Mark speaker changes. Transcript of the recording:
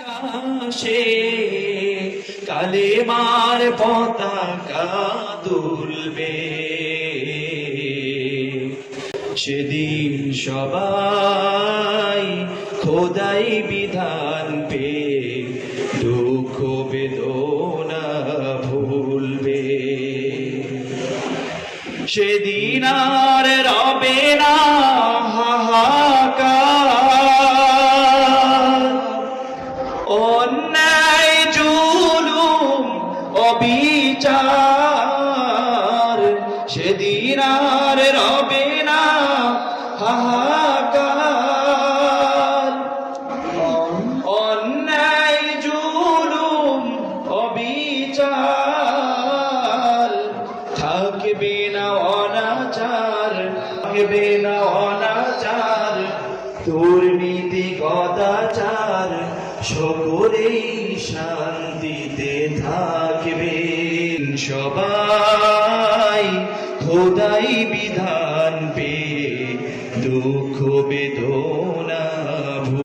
Speaker 1: আকাশে কালেমার পতাকা দুলবে, সেদিন সবাই খোদাই বিধান পে দুঃখ বেদনা ভুলবে। সেদিন আর রবে না হাহাকার, অন্যায় জুলুম অবিচার। সেদিন আর রবে না হাহাকার, অন্যায় জুলুম অবিচার। থাকবে না অনাচার, থাকবে না অনাচার, দুর্নীতি গদাচার, সকলেই শান্তিতে থাকবে। সবাই খোদাই বিধান পে দুঃখ বেদনা